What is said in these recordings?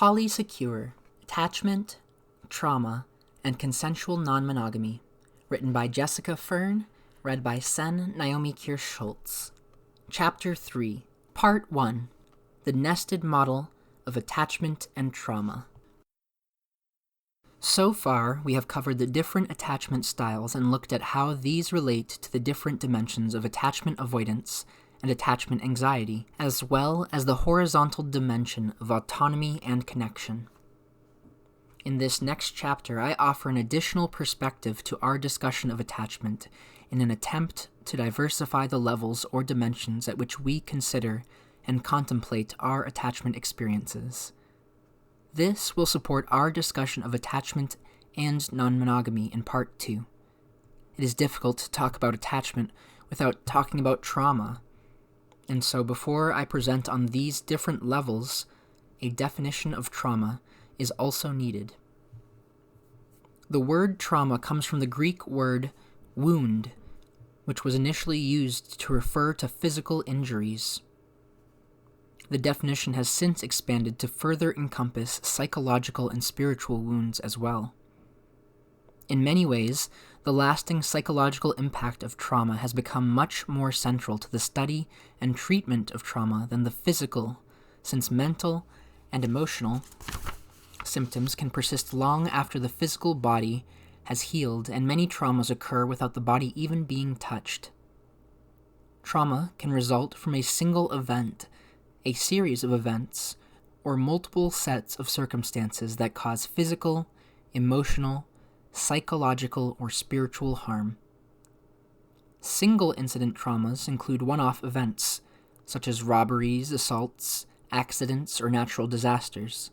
Polysecure, Attachment, Trauma, and Consensual Non-Monogamy, written by Jessica Fern, read by Sen Naomi Kirsch-Schultz. Chapter 3, Part 1, The Nested Model of Attachment and Trauma. So far, we have covered the different attachment styles and looked at how these relate to the different dimensions of attachment avoidance and attachment anxiety, as well as the horizontal dimension of autonomy and connection. In this next chapter, I offer an additional perspective to our discussion of attachment in an attempt to diversify the levels or dimensions at which we consider and contemplate our attachment experiences. This will support our discussion of attachment and non-monogamy in Part 2. It is difficult to talk about attachment without talking about trauma, and so before I present on these different levels, a definition of trauma is also needed. The word trauma comes from the Greek word wound, which was initially used to refer to physical injuries. The definition has since expanded to further encompass psychological and spiritual wounds as well. In many ways, the lasting psychological impact of trauma has become much more central to the study and treatment of trauma than the physical, since mental and emotional symptoms can persist long after the physical body has healed, and many traumas occur without the body even being touched. Trauma can result from a single event, a series of events, or multiple sets of circumstances that cause physical, emotional, psychological, or spiritual harm. Single incident traumas include one-off events, such as robberies, assaults, accidents, or natural disasters.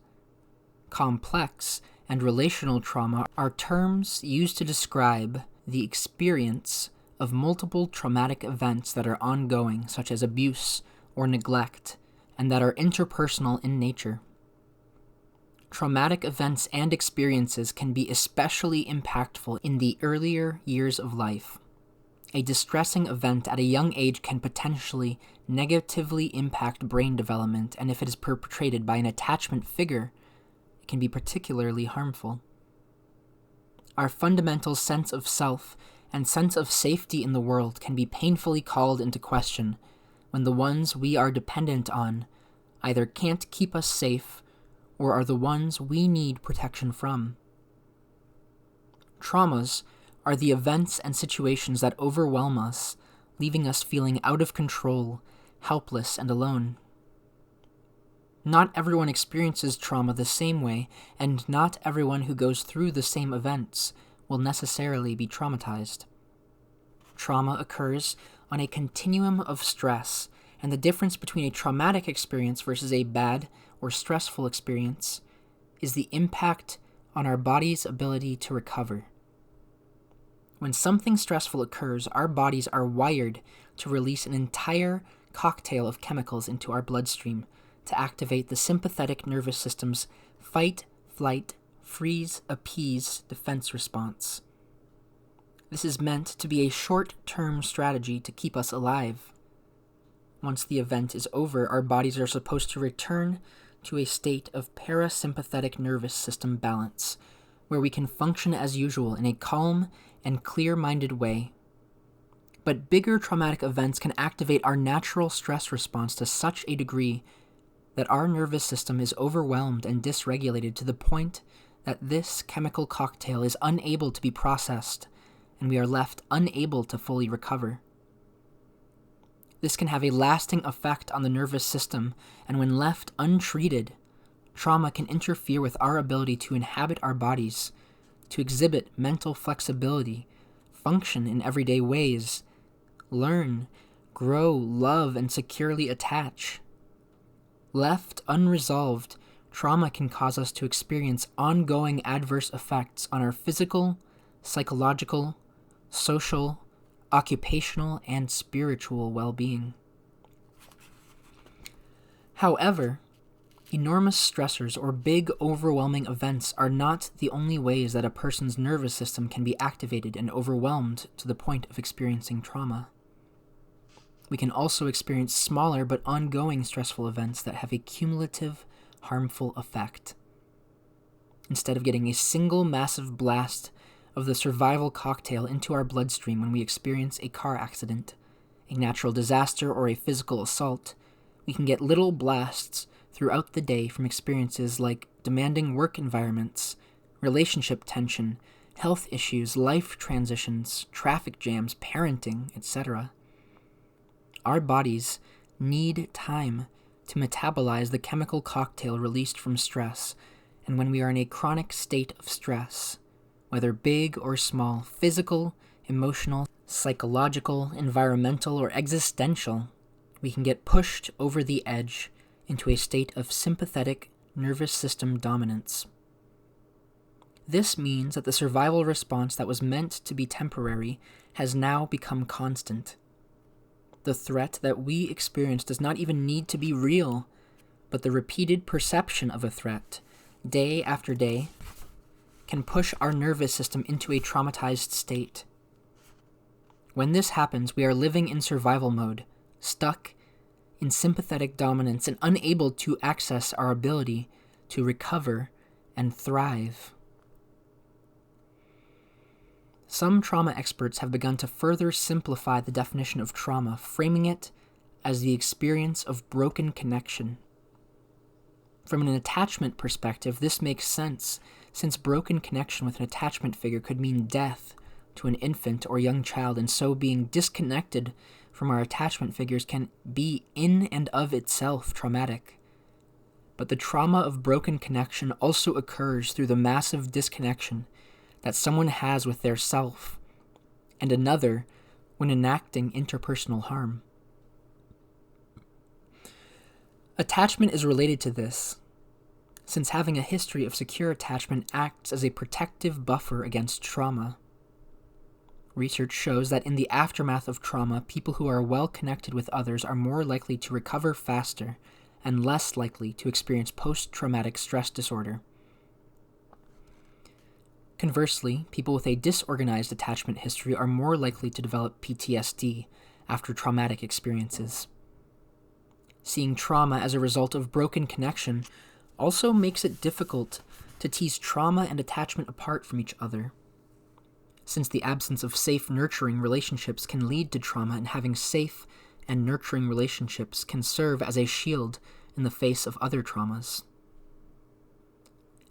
Complex and relational trauma are terms used to describe the experience of multiple traumatic events that are ongoing, such as abuse or neglect, and that are interpersonal in nature. Traumatic events and experiences can be especially impactful in the earlier years of life. A distressing event at a young age can potentially negatively impact brain development, and if it is perpetrated by an attachment figure, it can be particularly harmful. Our fundamental sense of self and sense of safety in the world can be painfully called into question when the ones we are dependent on either can't keep us safe or are the ones we need protection from. Traumas are the events and situations that overwhelm us, leaving us feeling out of control, helpless, and alone. Not everyone experiences trauma the same way, and not everyone who goes through the same events will necessarily be traumatized. Trauma occurs on a continuum of stress, and the difference between a traumatic experience versus a bad or stressful experience is the impact on our body's ability to recover. When something stressful occurs, our bodies are wired to release an entire cocktail of chemicals into our bloodstream to activate the sympathetic nervous system's fight, flight, freeze, appease defense response. This is meant to be a short-term strategy to keep us alive. Once the event is over, our bodies are supposed to return to a state of parasympathetic nervous system balance, where we can function as usual in a calm and clear-minded way. But bigger traumatic events can activate our natural stress response to such a degree that our nervous system is overwhelmed and dysregulated to the point that this chemical cocktail is unable to be processed, and we are left unable to fully recover. This can have a lasting effect on the nervous system, and when left untreated, trauma can interfere with our ability to inhabit our bodies, to exhibit mental flexibility, function in everyday ways, learn, grow, love, and securely attach. Left unresolved, trauma can cause us to experience ongoing adverse effects on our physical, psychological, social, occupational, and spiritual well-being. However, enormous stressors or big overwhelming events are not the only ways that a person's nervous system can be activated and overwhelmed to the point of experiencing trauma. We can also experience smaller but ongoing stressful events that have a cumulative, harmful effect. instead of getting a single massive blast of the survival cocktail into our bloodstream when we experience a car accident, a natural disaster, or a physical assault. We can get little blasts throughout the day from experiences like demanding work environments, relationship tension, health issues, life transitions, traffic jams, parenting, etc. Our bodies need time to metabolize the chemical cocktail released from stress, and when we are in a chronic state of stress, whether big or small, physical, emotional, psychological, environmental, or existential, we can get pushed over the edge into a state of sympathetic nervous system dominance. This means that the survival response that was meant to be temporary has now become constant. The threat that we experience does not even need to be real, but the repeated perception of a threat, day after day, can push our nervous system into a traumatized state. When this happens, we are living in survival mode, stuck in sympathetic dominance and unable to access our ability to recover and thrive. Some trauma experts have begun to further simplify the definition of trauma, framing it as the experience of broken connection. From an attachment perspective, this makes sense, since broken connection with an attachment figure could mean death to an infant or young child, and so being disconnected from our attachment figures can be in and of itself traumatic. But the trauma of broken connection also occurs through the massive disconnection that someone has with their self and another when enacting interpersonal harm. Attachment is related to this, since having a history of secure attachment acts as a protective buffer against trauma. Research shows that in the aftermath of trauma, people who are well connected with others are more likely to recover faster and less likely to experience post-traumatic stress disorder. Conversely, people with a disorganized attachment history are more likely to develop PTSD after traumatic experiences. Seeing trauma as a result of broken connection also makes it difficult to tease trauma and attachment apart from each other, since the absence of safe, nurturing relationships can lead to trauma, and having safe and nurturing relationships can serve as a shield in the face of other traumas.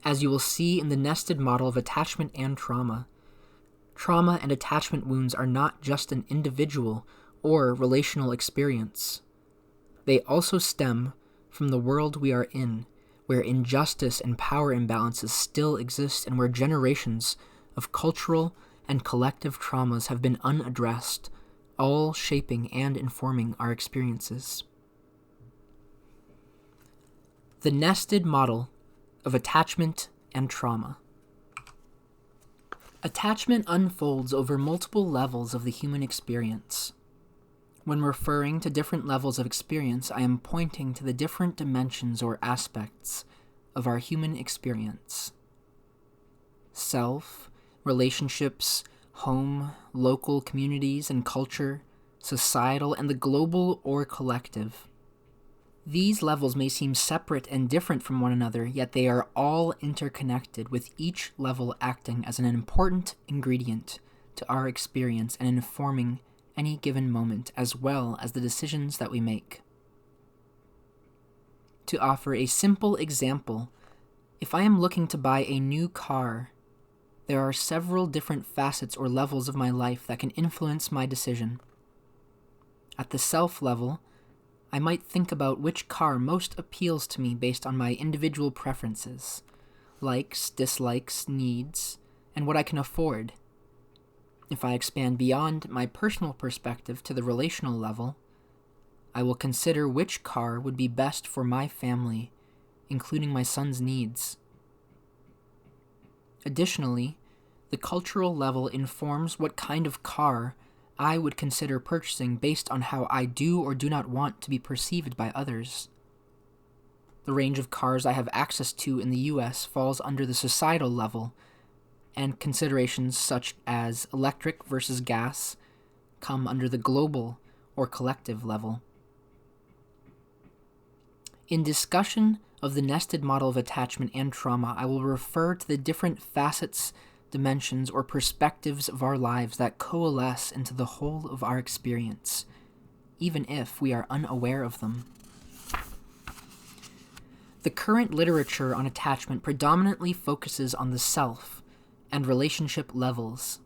As you will see in the nested model of attachment and trauma and attachment wounds are not just an individual or relational experience. They also stem from the world we are in, where injustice and power imbalances still exist and where generations of cultural and collective traumas have been unaddressed, all shaping and informing our experiences. The nested model of attachment and trauma. Attachment unfolds over multiple levels of the human experience. When referring to different levels of experience, I am pointing to the different dimensions or aspects of our human experience. Self, relationships, home, local communities and culture, societal, and the global or collective. These levels may seem separate and different from one another, yet they are all interconnected, with each level acting as an important ingredient to our experience and informing any given moment, as well as the decisions that we make. To offer a simple example, if I am looking to buy a new car, there are several different facets or levels of my life that can influence my decision. At the self level, I might think about which car most appeals to me based on my individual preferences, likes, dislikes, needs, and what I can afford. If I expand beyond my personal perspective to the relational level, I will consider which car would be best for my family, including my son's needs. Additionally, the cultural level informs what kind of car I would consider purchasing based on how I do or do not want to be perceived by others. The range of cars I have access to in the US falls under the societal level, and considerations such as electric versus gas come under the global or collective level. In discussion of the nested model of attachment and trauma, I will refer to the different facets, dimensions, or perspectives of our lives that coalesce into the whole of our experience, even if we are unaware of them. The current literature on attachment predominantly focuses on the self and relationship levels.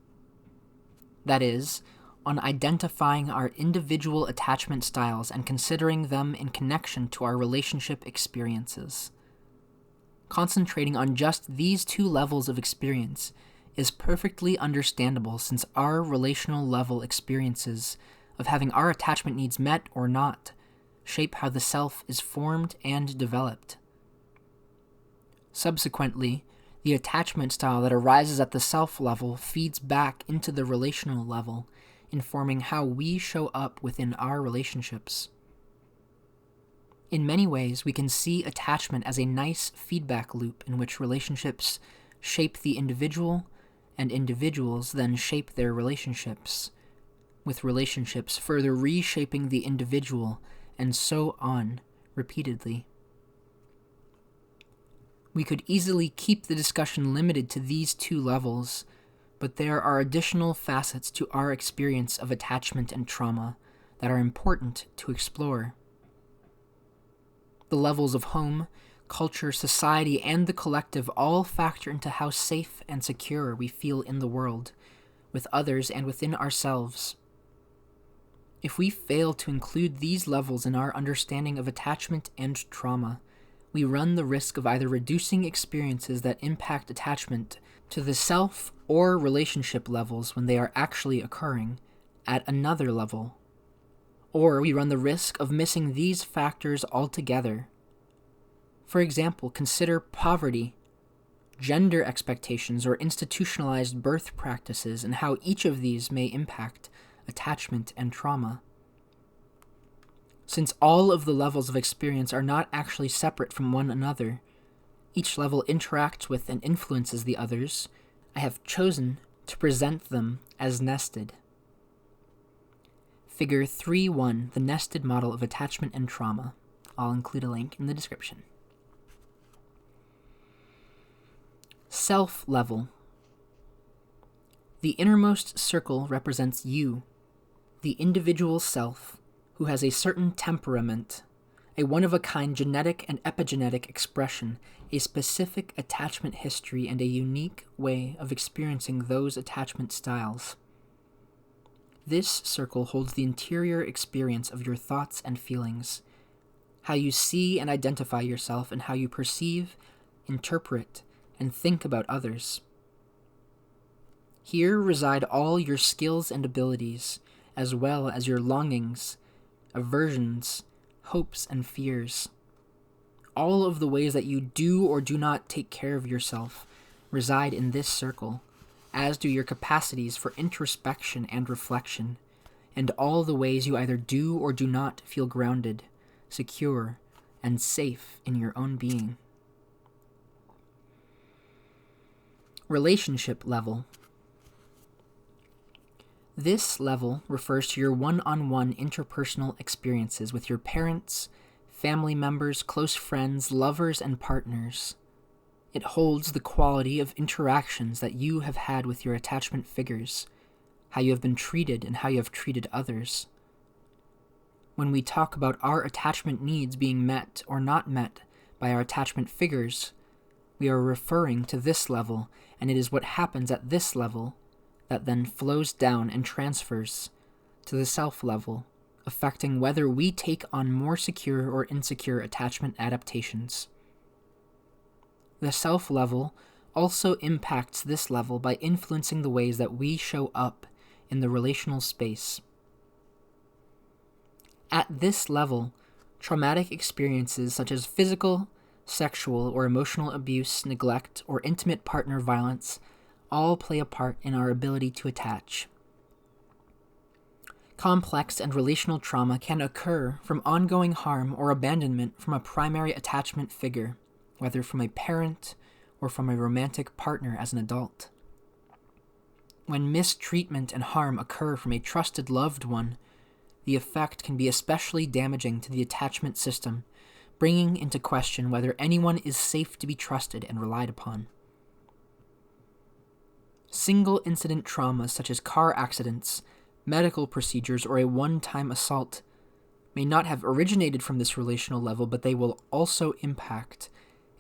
That is, on identifying our individual attachment styles and considering them in connection to our relationship experiences. Concentrating on just these two levels of experience is perfectly understandable, since our relational level experiences of having our attachment needs met or not shape how the self is formed and developed. Subsequently, the attachment style that arises at the self level feeds back into the relational level, informing how we show up within our relationships. In many ways, we can see attachment as a nice feedback loop in which relationships shape the individual, and individuals then shape their relationships, with relationships further reshaping the individual, and so on, repeatedly. We could easily keep the discussion limited to these two levels, but there are additional facets to our experience of attachment and trauma that are important to explore. The levels of home, culture, society, and the collective all factor into how safe and secure we feel in the world, with others and within ourselves. If we fail to include these levels in our understanding of attachment and trauma, we run the risk of either reducing experiences that impact attachment to the self or relationship levels when they are actually occurring at another level, or we run the risk of missing these factors altogether. For example, consider poverty, gender expectations, or institutionalized birth practices, and how each of these may impact attachment and trauma. Since all of the levels of experience are not actually separate from one another, each level interacts with and influences the others, I have chosen to present them as nested. Figure 3.1, the nested model of attachment and trauma. I'll include a link in the description. Self level. The innermost circle represents you, the individual self, who has a certain temperament, a one-of-a-kind genetic and epigenetic expression, a specific attachment history, and a unique way of experiencing those attachment styles. This circle holds the interior experience of your thoughts and feelings, how you see and identify yourself, and how you perceive, interpret, and think about others. Here reside all your skills and abilities, as well as your longings, aversions, hopes, and fears. All of the ways that you do or do not take care of yourself reside in this circle, as do your capacities for introspection and reflection, and all the ways you either do or do not feel grounded, secure, and safe in your own being. Relationship level. This level refers to your one-on-one interpersonal experiences with your parents, family members, close friends, lovers, and partners. It holds the quality of interactions that you have had with your attachment figures, how you have been treated and how you have treated others. When we talk about our attachment needs being met or not met by our attachment figures, we are referring to this level, and it is what happens at this level that then flows down and transfers to the self level, affecting whether we take on more secure or insecure attachment adaptations. The self level also impacts this level by influencing the ways that we show up in the relational space. At this level, traumatic experiences such as physical, sexual, or emotional abuse, neglect, or intimate partner violence all play a part in our ability to attach. Complex and relational trauma can occur from ongoing harm or abandonment from a primary attachment figure, whether from a parent or from a romantic partner as an adult. When mistreatment and harm occur from a trusted loved one, the effect can be especially damaging to the attachment system, bringing into question whether anyone is safe to be trusted and relied upon. Single incident traumas such as car accidents, medical procedures, or a one-time assault may not have originated from this relational level, but they will also impact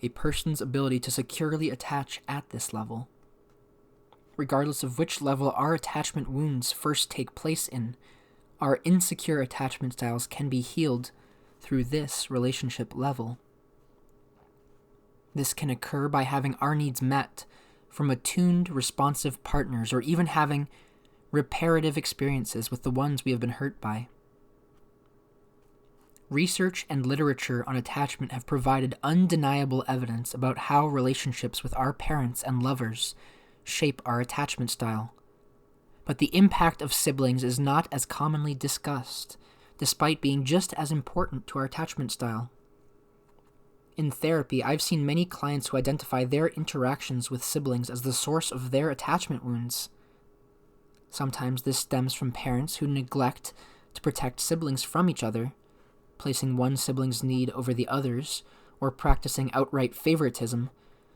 a person's ability to securely attach at this level. Regardless of which level our attachment wounds first take place in, our insecure attachment styles can be healed through this relationship level. This can occur by having our needs met from attuned, responsive partners, or even having reparative experiences with the ones we have been hurt by. Research and literature on attachment have provided undeniable evidence about how relationships with our parents and lovers shape our attachment style. But the impact of siblings is not as commonly discussed, despite being just as important to our attachment style. In therapy, I've seen many clients who identify their interactions with siblings as the source of their attachment wounds. Sometimes this stems from parents who neglect to protect siblings from each other, placing one sibling's need over the others, or practicing outright favoritism,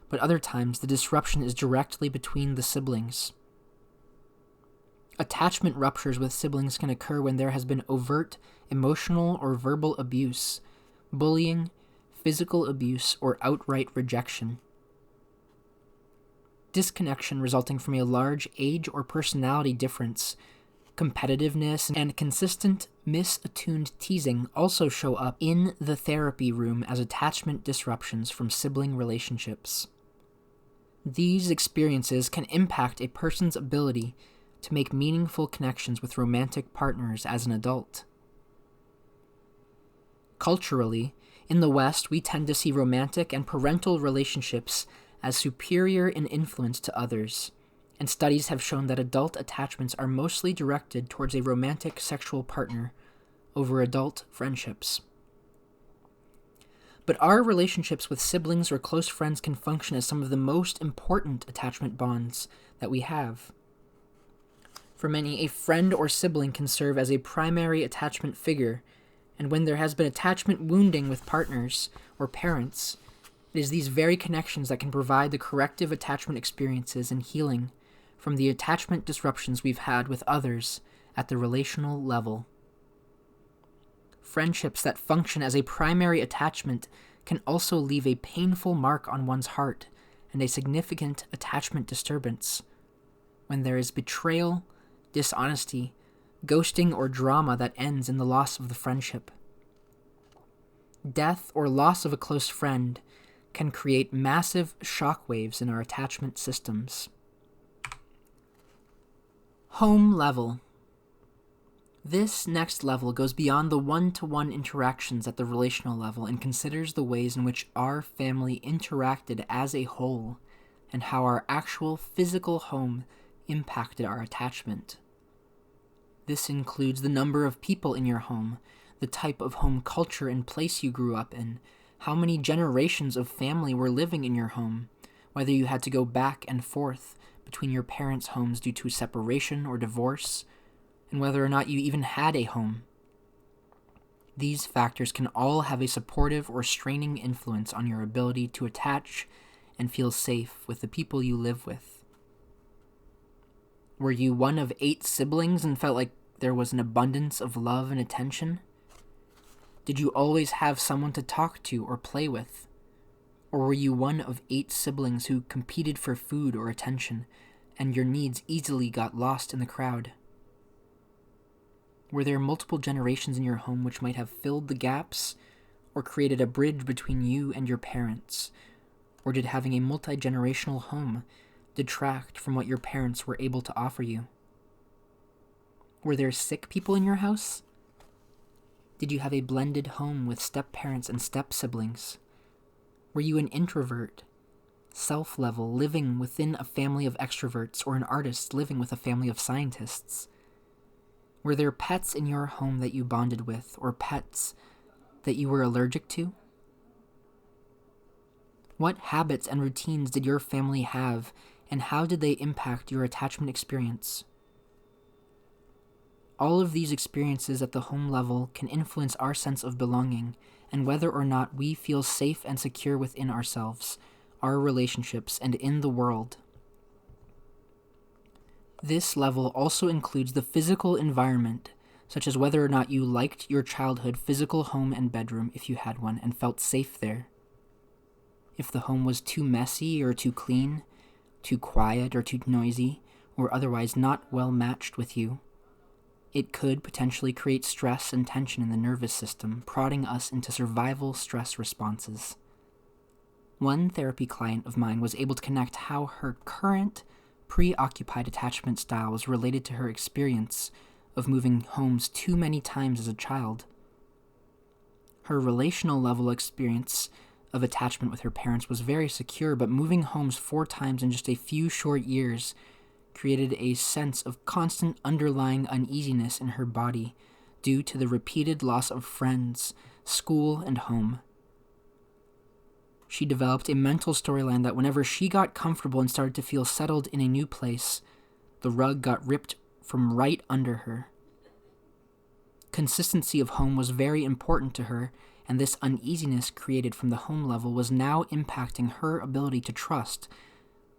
but other times the disruption is directly between the siblings. Attachment ruptures with siblings can occur when there has been overt emotional or verbal abuse, bullying, physical abuse, or outright rejection. Disconnection resulting from a large age or personality difference, competitiveness, and consistent misattuned teasing also show up in the therapy room as attachment disruptions from sibling relationships. These experiences can impact a person's ability to make meaningful connections with romantic partners as an adult. Culturally, in the West, we tend to see romantic and parental relationships as superior in influence to others, and studies have shown that adult attachments are mostly directed towards a romantic sexual partner over adult friendships. But our relationships with siblings or close friends can function as some of the most important attachment bonds that we have. For many, a friend or sibling can serve as a primary attachment figure, and when there has been attachment wounding with partners or parents, it is these very connections that can provide the corrective attachment experiences and healing from the attachment disruptions we've had with others at the relational level. Friendships that function as a primary attachment can also leave a painful mark on one's heart and a significant attachment disturbance when there is betrayal, dishonesty, ghosting, or drama that ends in the loss of the friendship. Death or loss of a close friend can create massive shockwaves in our attachment systems. Home level. This next level goes beyond the one-to-one interactions at the relational level and considers the ways in which our family interacted as a whole and how our actual physical home impacted our attachment. This includes the number of people in your home, the type of home culture and place you grew up in, how many generations of family were living in your home, whether you had to go back and forth between your parents' homes due to separation or divorce, and whether or not you even had a home. These factors can all have a supportive or straining influence on your ability to attach and feel safe with the people you live with. Were you one of 8 siblings and felt like there was an abundance of love and attention? Did you always have someone to talk to or play with? Or were you one of 8 siblings who competed for food or attention, and your needs easily got lost in the crowd? Were there multiple generations in your home which might have filled the gaps or created a bridge between you and your parents? Or did having a multi-generational home detract from what your parents were able to offer you? Were there sick people in your house? Did you have a blended home with step-parents and step-siblings? Were you an introvert, self-level, living within a family of extroverts, or an artist living with a family of scientists? Were there pets in your home that you bonded with, or pets that you were allergic to? What habits and routines did your family have, and how did they impact your attachment experience? All of these experiences at the home level can influence our sense of belonging and whether or not we feel safe and secure within ourselves, our relationships, and in the world. This level also includes the physical environment, such as whether or not you liked your childhood physical home and bedroom if you had one and felt safe there. If the home was too messy or too clean, too quiet or too noisy, or otherwise not well matched with you, it could potentially create stress and tension in the nervous system, prodding us into survival stress responses. One therapy client of mine was able to connect how her current preoccupied attachment style was related to her experience of moving homes too many times as a child. Her relational level experience of attachment with her parents was very secure, but moving homes 4 times in just a few short years created a sense of constant underlying uneasiness in her body due to the repeated loss of friends, school, and home. She developed a mental storyline that whenever she got comfortable and started to feel settled in a new place, the rug got ripped from right under her. Consistency of home was very important to her, and this uneasiness created from the home level was now impacting her ability to trust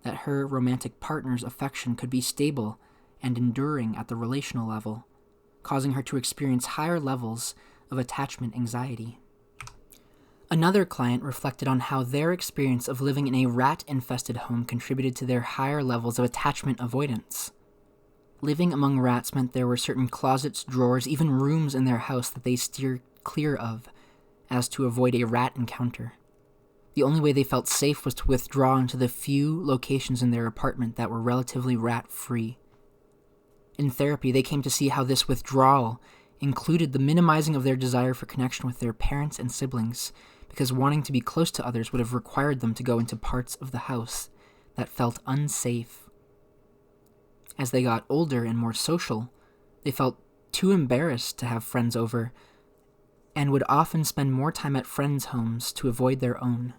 that her romantic partner's affection could be stable and enduring at the relational level, causing her to experience higher levels of attachment anxiety. Another client reflected on how their experience of living in a rat-infested home contributed to their higher levels of attachment avoidance. Living among rats meant there were certain closets, drawers, even rooms in their house that they steered clear of, as to avoid a rat encounter. The only way they felt safe was to withdraw into the few locations in their apartment that were relatively rat-free. In therapy, they came to see how this withdrawal included the minimizing of their desire for connection with their parents and siblings, because wanting to be close to others would have required them to go into parts of the house that felt unsafe. As they got older and more social, they felt too embarrassed to have friends over, and would often spend more time at friends' homes to avoid their own.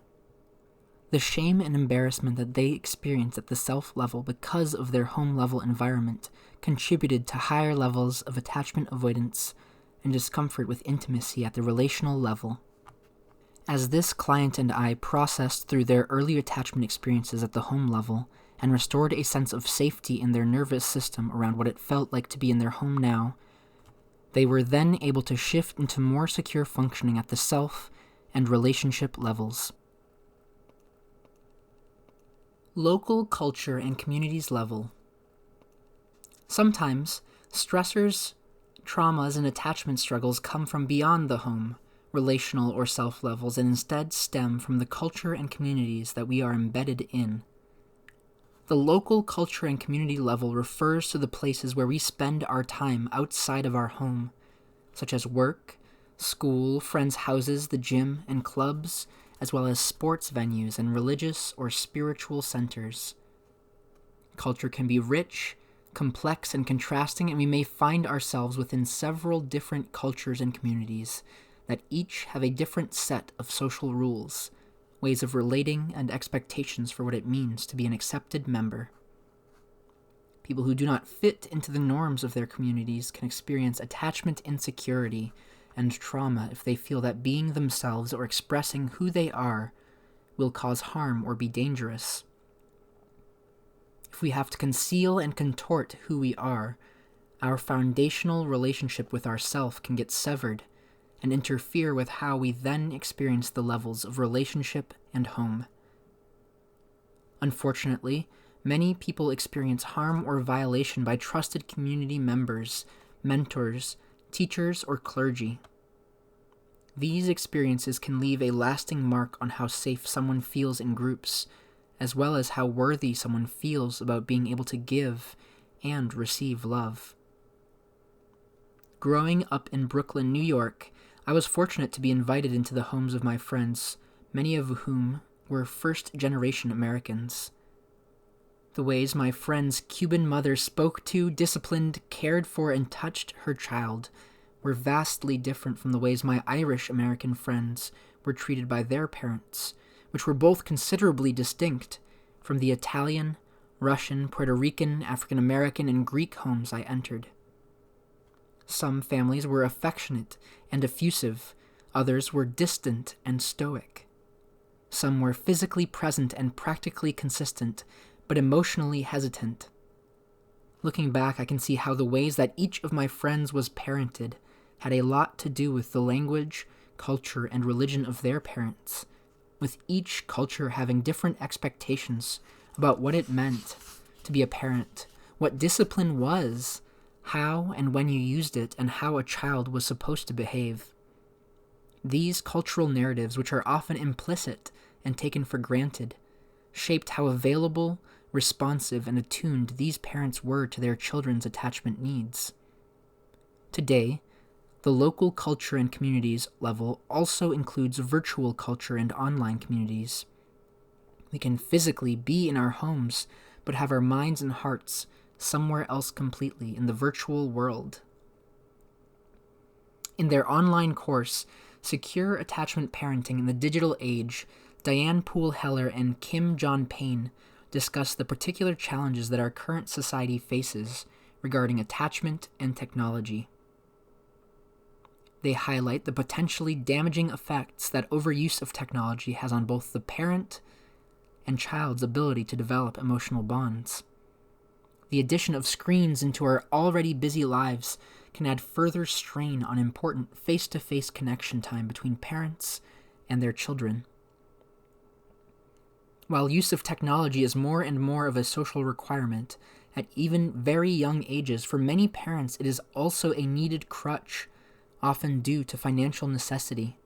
The shame and embarrassment that they experienced at the self level because of their home level environment contributed to higher levels of attachment avoidance and discomfort with intimacy at the relational level. As this client and I processed through their early attachment experiences at the home level and restored a sense of safety in their nervous system around what it felt like to be in their home now, they were then able to shift into more secure functioning at the self and relationship levels. Local culture and communities level. Sometimes, stressors, traumas, and attachment struggles come from beyond the home, relational or self levels, and instead stem from the culture and communities that we are embedded in. The local culture and community level refers to the places where we spend our time outside of our home, such as work, school, friends' houses, the gym, and clubs, as well as sports venues and religious or spiritual centers. Culture can be rich, complex, and contrasting, and we may find ourselves within several different cultures and communities that each have a different set of social rules, ways of relating, and expectations for what it means to be an accepted member. People who do not fit into the norms of their communities can experience attachment insecurity and trauma if they feel that being themselves or expressing who they are will cause harm or be dangerous. If we have to conceal and contort who we are, our foundational relationship with ourself can get severed and interfere with how we then experience the levels of relationship and home. Unfortunately, many people experience harm or violation by trusted community members, mentors, teachers, or clergy. These experiences can leave a lasting mark on how safe someone feels in groups, as well as how worthy someone feels about being able to give and receive love. Growing up in Brooklyn, New York, I was fortunate to be invited into the homes of my friends, many of whom were first-generation Americans. The ways my friend's Cuban mother spoke to, disciplined, cared for, and touched her child were vastly different from the ways my Irish-American friends were treated by their parents, which were both considerably distinct from the Italian, Russian, Puerto Rican, African-American, and Greek homes I entered. Some families were affectionate and effusive, others were distant and stoic. Some were physically present and practically consistent, but emotionally hesitant. Looking back, I can see how the ways that each of my friends was parented had a lot to do with the language, culture, and religion of their parents, with each culture having different expectations about what it meant to be a parent, what discipline was, how and when you used it, and how a child was supposed to behave. These cultural narratives, which are often implicit and taken for granted, shaped how available, responsive, and attuned these parents were to their children's attachment needs. Today, the local culture and communities level also includes virtual culture and online communities. We can physically be in our homes, but have our minds and hearts somewhere else completely in the virtual world. In their online course, Secure Attachment Parenting in the Digital Age, Diane Poole Heller and Kim John Payne discuss the particular challenges that our current society faces regarding attachment and technology. They highlight the potentially damaging effects that overuse of technology has on both the parent and child's ability to develop emotional bonds. The addition of screens into our already busy lives can add further strain on important face-to-face connection time between parents and their children. While use of technology is more and more of a social requirement at even very young ages, for many parents it is also a needed crutch, often due to financial necessity.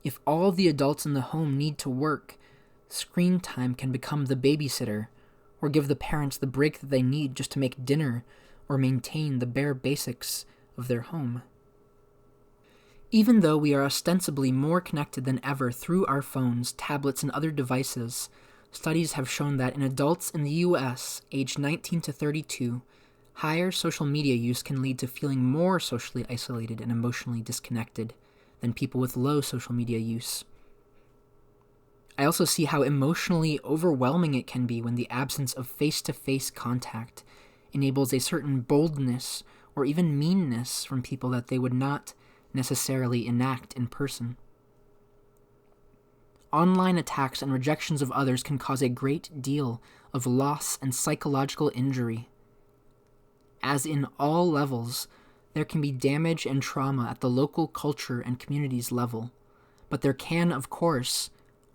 If all the adults in the home need to work, screen time can become the babysitter, or give the parents the break that they need just to make dinner or maintain the bare basics of their home. Even though we are ostensibly more connected than ever through our phones, tablets, and other devices, studies have shown that in adults in the U.S. aged 19 to 32, higher social media use can lead to feeling more socially isolated and emotionally disconnected than people with low social media use. I also see how emotionally overwhelming it can be when the absence of face-to-face contact enables a certain boldness or even meanness from people that they would not necessarily enact in person. Online attacks and rejections of others can cause a great deal of loss and psychological injury. As in all levels, there can be damage and trauma at the local culture and communities level, but there can, of course,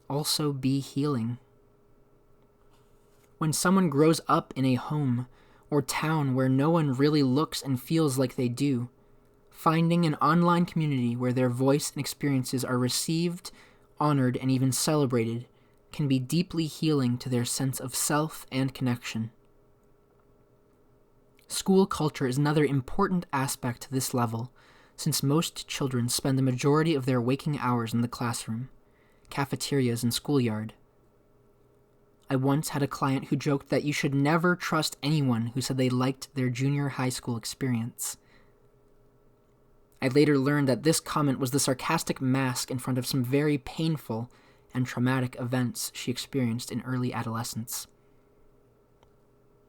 also be healing. When someone grows up in a home or town where no one really looks and feels like they do, finding an online community where their voice and experiences are received, honored, and even celebrated can be deeply healing to their sense of self and connection. School culture is another important aspect to this level, since most children spend the majority of their waking hours in the classroom, cafeterias, and schoolyard. I once had a client who joked that you should never trust anyone who said they liked their junior high school experience. I later learned that this comment was the sarcastic mask in front of some very painful and traumatic events she experienced in early adolescence.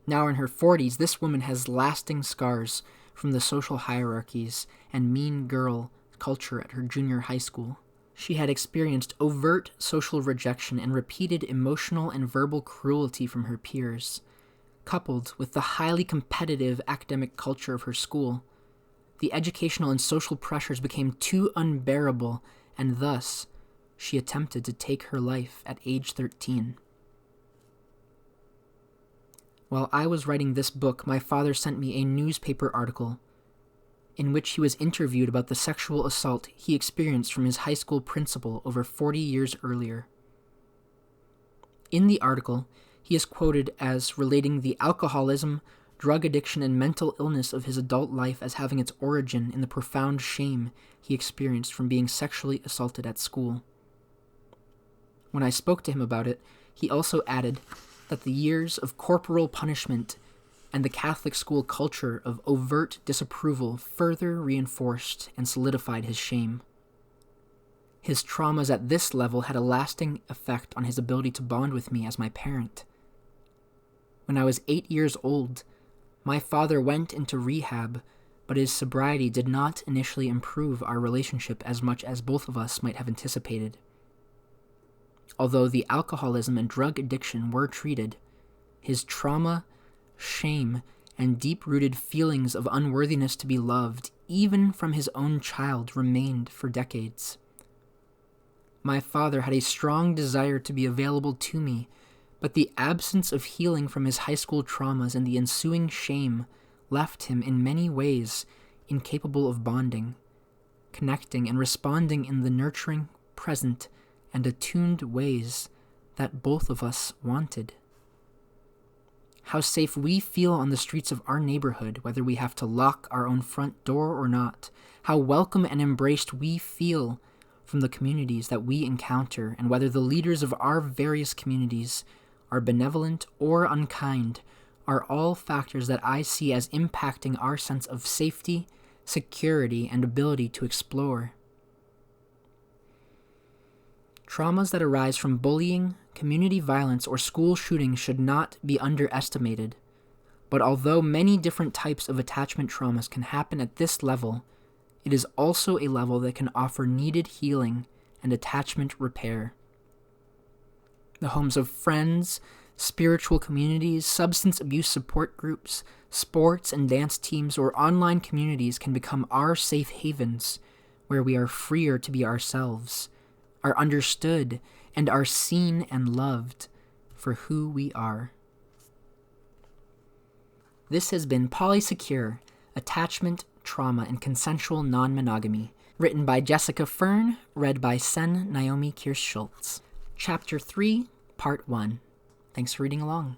Now in her 40s, this woman has lasting scars from the social hierarchies and mean girl culture at her junior high school. She had experienced overt social rejection and repeated emotional and verbal cruelty from her peers, coupled with the highly competitive academic culture of her school. The educational and social pressures became too unbearable, and thus, she attempted to take her life at age 13. While I was writing this book, my father sent me a newspaper article in which he was interviewed about the sexual assault he experienced from his high school principal over 40 years earlier. In the article, he is quoted as relating the alcoholism, drug addiction, and mental illness of his adult life as having its origin in the profound shame he experienced from being sexually assaulted at school. When I spoke to him about it, he also added that the years of corporal punishment and the Catholic school culture of overt disapproval further reinforced and solidified his shame. His traumas at this level had a lasting effect on his ability to bond with me as my parent. When I was 8 years old, my father went into rehab, but his sobriety did not initially improve our relationship as much as both of us might have anticipated. Although the alcoholism and drug addiction were treated, his trauma, shame, and deep-rooted feelings of unworthiness to be loved, even from his own child, remained for decades. My father had a strong desire to be available to me, but the absence of healing from his high school traumas and the ensuing shame left him in many ways incapable of bonding, connecting, and responding in the nurturing, present, and attuned ways that both of us wanted. How safe we feel on the streets of our neighborhood, whether we have to lock our own front door or not, how welcome and embraced we feel from the communities that we encounter, and whether the leaders of our various communities are benevolent or unkind, are all factors that I see as impacting our sense of safety, security, and ability to explore. Traumas that arise from bullying, community violence, or school shootings should not be underestimated. But although many different types of attachment traumas can happen at this level, it is also a level that can offer needed healing and attachment repair. The homes of friends, spiritual communities, substance abuse support groups, sports and dance teams, or online communities can become our safe havens, where we are freer to be ourselves, are understood, and are seen and loved for who we are. This has been Polysecure, Attachment, Trauma, and Consensual Non-Monogamy, written by Jessica Fern, read by Sen Naomi Kirsch-Schultz. Chapter 3, Part 1. Thanks for reading along.